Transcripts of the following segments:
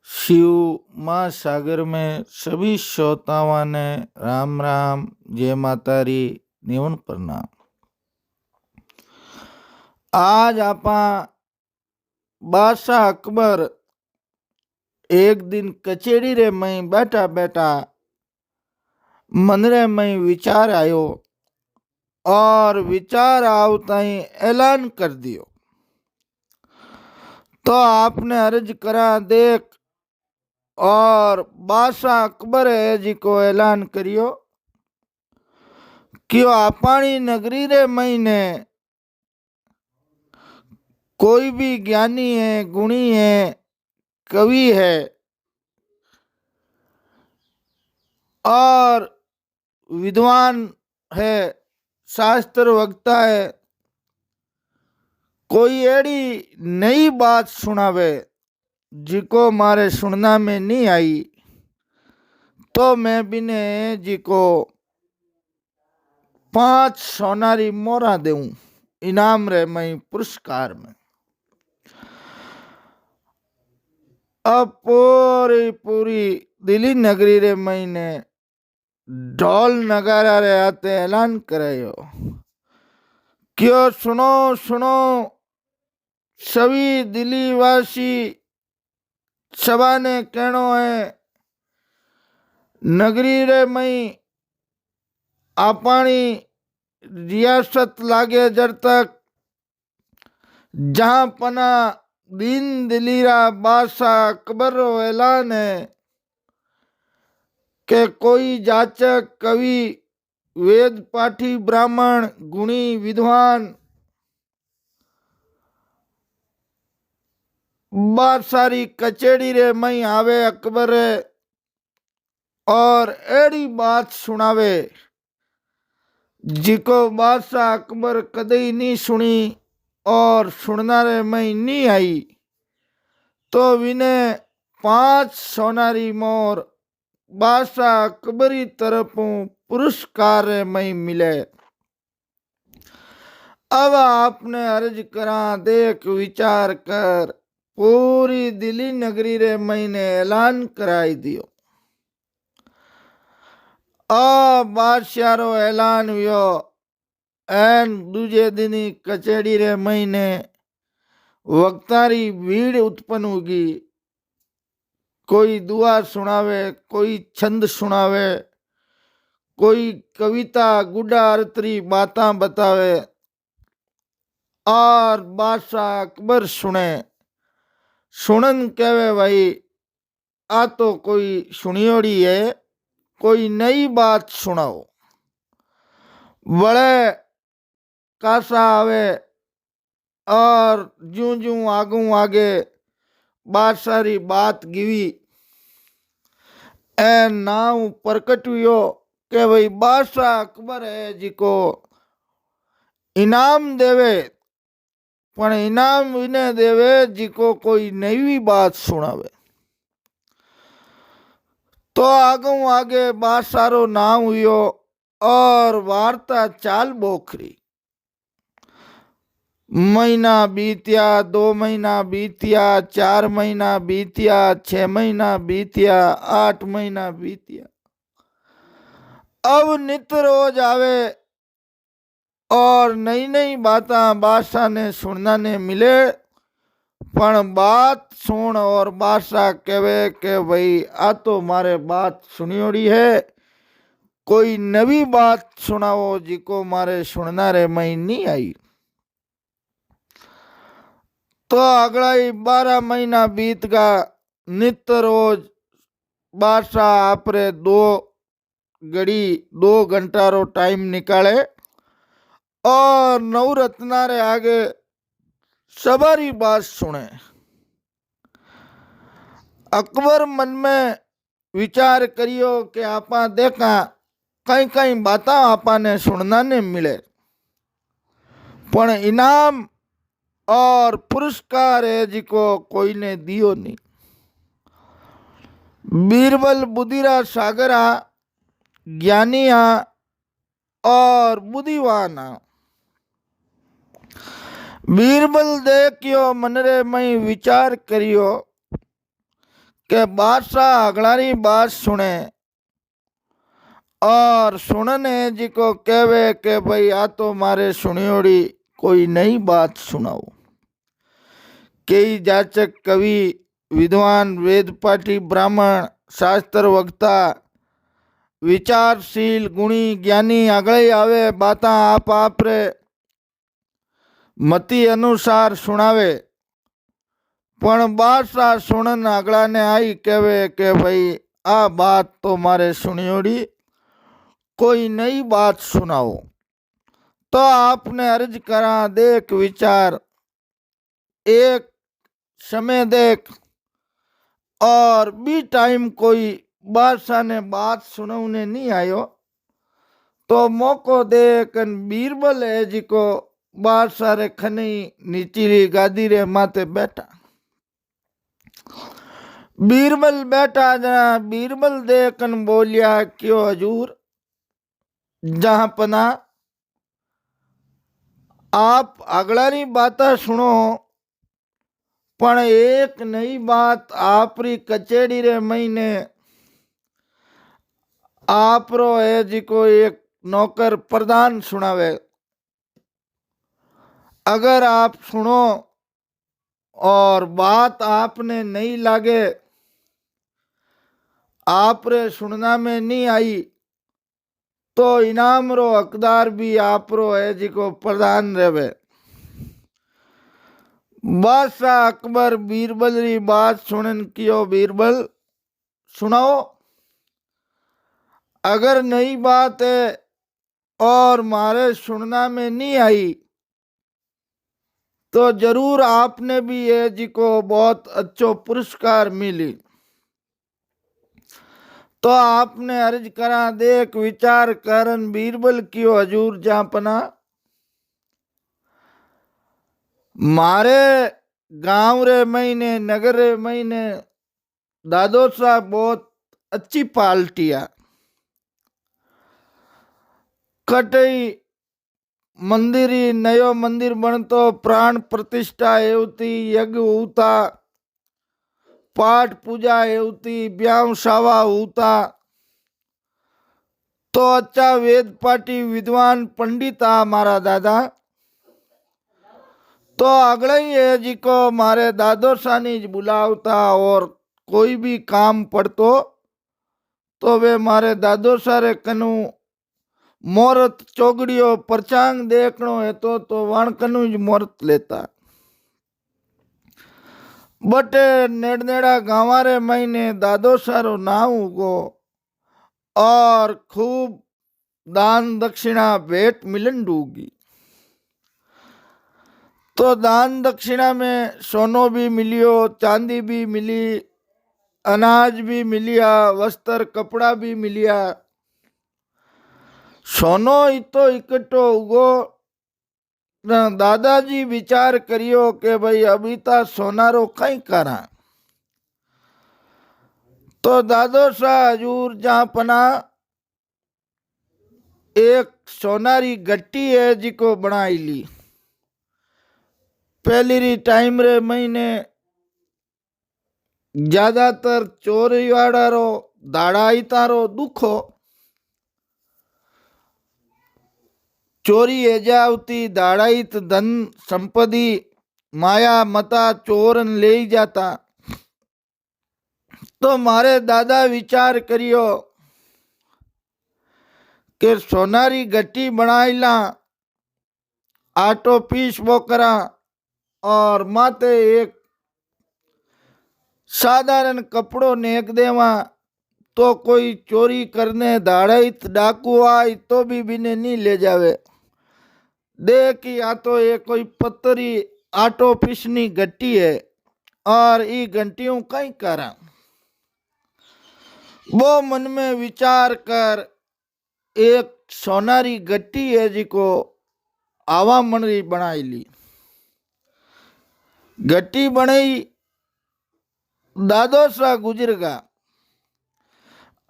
शिव महासागर में सभी श्रोताओं ने राम राम, जय माता री, निवन प्रणाम। आज आपा बादशाह अकबर एक दिन कचेरी रे मई बैठा बैठा मन रे मई विचार आयो और विचार आवता ही ऐलान कर दियो। तो आपने अर्ज करा देख और बादशाह अकबर है जी को ऐलान करियो कि आपानी नगरी रे महीने कोई भी ज्ञानी है, गुणी है, कवि है और विद्वान है, शास्त्र वक्ता है, कोई एड़ी नई बात सुनावे जिको मारे सुनना में नहीं आई, तो मैं बिने जी को 5 सोनारी मोहरा देऊं इनाम रे मई पुरस्कार में। अब पूरी पूरी दिल्ली नगरी रे महीने ढोल नगारा रे आते ऐलान करायो क्यों सुनो सुनो सभी दिल्ली वासी सभा ने कहनो है नगरी रे मई आपानी रियासत लागे जर तक जहां पना दीन दिलीरा बादशाह अकबर रो ऐलान है के कोई जाचक कवि वेद पाठी ब्राह्मण गुणी विद्वान बादशाही कचेड़ी रे मई आवे अकबर और एड़ी बात सुनावे जिको बादशाह अकबर कदई नहीं सुनी और सुनना रे मई नहीं आई, तो विने 5 सोनारी मोर बादशाह अकबरी तरफ पुरस्कार मई मिले। अब आपने अर्ज करा देख विचार कर पूरी दिल्ली नगरी रे मई ने ऐलान कराई दियो। बादशाह रो ऐलान हुयो एन दूजे दिन कचेड़ी रे महीने वक्तारी भीड़ उत्पन्न होगी। कोई दुआ सुनावे, कोई छंद सुनावे, कोई कविता गुड्डा अरतरी बातां बतावे और बादशाह अकबर सुने। सुनन कहवे भाई आ तो कोई सुनियोड़ी है, कोई नई बात सुनाओ। बड़े कासा आवे और जू जू आगू आगे बादशाही बात गिवी ए नाव प्रकट हुयो के भाई बादशाह अकबर है जी को इनाम देवे, पण इनाम इन्हें देवे जी को कोई नई बात सुनावे। तो आगू आगे बादशाह रो नाम हुयो और वार्ता चाल बोखरी। महीना बीतिया, 2 महीना बीतिया, 4 महीना बीतिया, 6 महीना बीतिया, 8 महीना बीतिया। अब नित्य रोज आवे और नई नई बातें बादशाह ने सुनना ने मिले, पण बात सुन और बादशाह कहे के भाई आ तो मारे बात सुनियोड़ी है, कोई नवी बात सुनाओ जिको मारे सुनना रे मई नहीं आई। तो अगला 12 महीना बीत गया। नित्य रोज बादशाह आपरे 2 घंटा रो टाइम निकाले और नवरत्ना रे आगे सबारी बात सुने। अकबर मन में विचार करियो कि आपा देखा कई कई बाता आपा ने सुनना ने मिले, पण इनाम और पुरस्कार है जिको कोई ने दियो नहीं। बीरबल बुद्धिरा सागरा ज्ञानिया और बुद्धिवाना। बीरबल देखियो मन रे मई विचार करियो के बादशाह अगलारी बात सुने और सुनने जी को कहवे के भाई आ तो मारे सुनियोड़ी कोई नई बात सुनाओ। कई जाचक कवि विद्वान वेद पाठी ब्राह्मण शास्त्र वक्ता विचारशील गुणी ज्ञानी आगळे आवे बाता आप रे मती अनुसार सुनावे पण बादशाह सुनन आगला ने आई कहवे के भाई आ बात तो मारे सुनियोड़ी कोई नई बात सुनाओ। तो आपने अर्ज करा देख विचार एक समय देख और बी टाइम कोई बादशाह ने बात सुनवने नहीं आयो तो मौको देख बीरबल है जी को बादशाह रे खनी नीचीली गादी रे माथे बैठा। बीरबल बैठा जना बीरबल देखन बोलिया क्यों हजूर जहां पना आप अगलारी बाता सुनो पण एक नई बात आपरी कचेड़ी रे महीने आपरो है जी को एक नौकर प्रधान सुनावे अगर आप सुनो और बात आपने नहीं लागे आप रे सुनना में नहीं आई तो इनाम रो हकदार भी आप रो है जी को प्रधान रहे। बादशाह अकबर बीरबल री बात सुनन कियो बीरबल सुनाओ अगर नई बात है और मारे सुनना में नहीं आई तो जरूर आपने भी ये जी को बहुत अच्छो पुरस्कार मिली। तो आपने अर्ज करा देख विचार करन बीरबल कियो हजूर जापना मारे गांव रे महीने नगर रे महीने दादो साहब बहुत अच्छी पाल्टिया कटई मंदिरी नयो मंदिर बनतो प्राण प्रतिष्ठा एवती यज्ञ होता पाठ पूजा होती ब्याह सावा होता तो अच्छा वेद पाठी विद्वान पंडित आ मारा दादा तो अगले ही है जी को मारे दादो सानी बुलावता और कोई भी काम पड़तो तो वे मारे दादो सारे कनु मोहरत चौगड़ियो परचांग देखनो है तो वण कनु ज मोहरत लेता बटे नेड़नेड़ा गांवा रे महीने दादो सारो नाव उगो और खूब दान दक्षिणा भेंट मिलन डूगी। तो दान दक्षिणा में सोनो भी मिलियो चांदी भी मिली अनाज भी मिलिया वस्त्र कपड़ा भी मिलिया। सोनो इतो इकट्ठो उगो दादाजी विचार करियो के भाई अभी ता सोनारो कई करा तो दादो शाह हजूर जहां पना एक सोनारी गट्टी है जी को बनाई ली। पहली री टाइम रे महीने ज्यादातर चोरी वाड़ा रो दाड़ाई तारो दुखो चोरी एजावती दाड़ाइत धन संपत्ति माया मता चोरन ले जाता। तो मारे दादा विचार करियो के सोनारी गट्टी बनाईला आटो पीस वो करा और माते एक साधारण कपड़ो नेक देवा तो कोई चोरी करने दाड़ाइत डाकू आई तो भी बिने नहीं ले जावे देख या तो ये कोई पत्तरी आटो पीसनी गट्टी है और ई घंटियों कई करा। वो मन में विचार कर एक सोनारी गट्टी है जी को आवा मनरी बनाई ली। गट्टी बनाई दादो सा गुजर गा।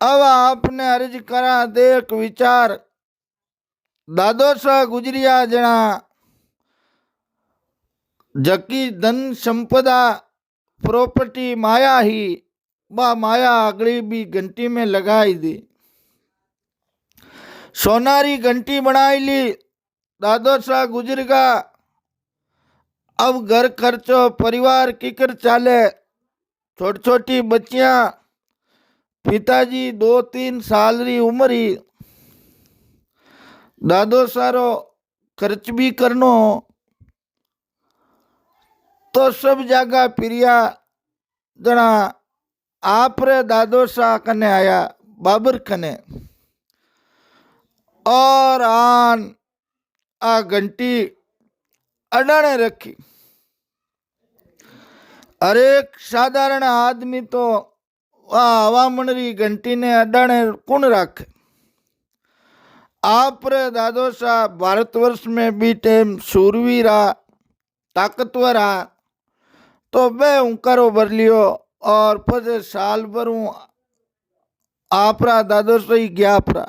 अब आपने अर्ज करा देख विचार दादो सा गुजरिया जना जकी धन संपदा प्रॉपर्टी माया ही बा माया अगली भी घंटी में लगाई दी। सोनारी घंटी बनाई ली। दादो सा गुजर गा। अब घर खर्चो परिवार किकर चाले। छोटी छोटी बच्चियां, पिताजी 2-3 साल री उम्र ही। दादो सारो खर्च भी करनो, तो सब जगह प्रिया जना आप रे दादो सा कने आया, बाबर कने, और आन आ घंटी अडाने रखी। हर एक साधारण आदमी तो आ हवामंडरी घंटी ने अडाने कौन राखे। आप रे दादो सा भारतवर्ष में भी टेम शूरवीर आ, ताकतवर आ, तो बे उंकारो भर लियो और पछे साल भर हूँ आपरा दादो सही गया परा।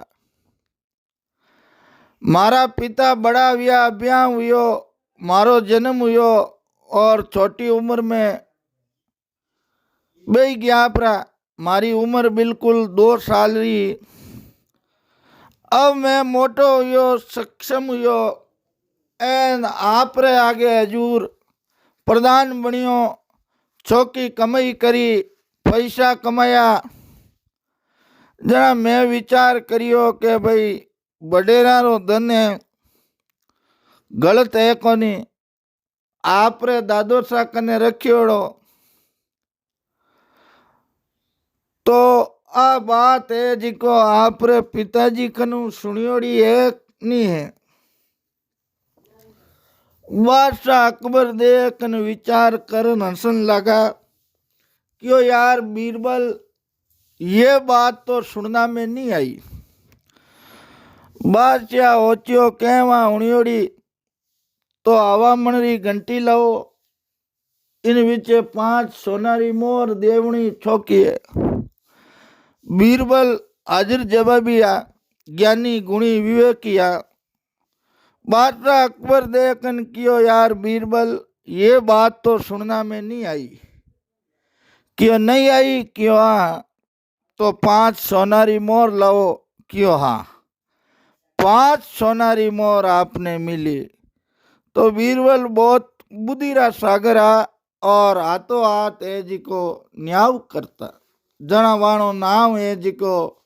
मारा पिता बड़ा हुआ, ब्याह हुयो, मारो जन्म हुयो और छोटी उम्र में बे गया परा। मारी उम्र बिल्कुल 2 साल री। अब मैं मोटो हुयो, सक्षम हुयो, एन आप रे आगे हजूर प्रधान बनियो, छोकी कमाई करी, पैसा कमाया। जना मैं विचार करियो के भाई बडेरा रो धन है, गलत है कोनी, आप रे दादो सा कने रखियोड़ो। तो आ बात है जिको आप रे पिताजी कनु सुनियोड़ी है नहीं है। बादशाह अकबर देख न विचार कर हंसन लगा, क्यों यार बीरबल, ये बात तो सुनना में नहीं आई। बादशाह ओचियो कहवा उणियोड़ी, तो आवा मनरी घंटी लाओ, इन विचे 5 सोनारी मोर देवणी छोकी है। बीरबल हाजिर जवाबिया, ज्ञानी गुणी विवेकिया। बादशाह अकबर देखन कियो यार बीरबल, ये बात तो सुनना में नहीं आई। क्यों नहीं आई? क्यों हाँ, तो 5 सोनारी मोर लाओ। क्यों हाँ, 5 सोनारी मोर आपने मिली। तो बीरबल बहुत बुद्धिरा सागर आ और हाथों हाथ है जी को न्याव करता। जना वाणो नाम है जी को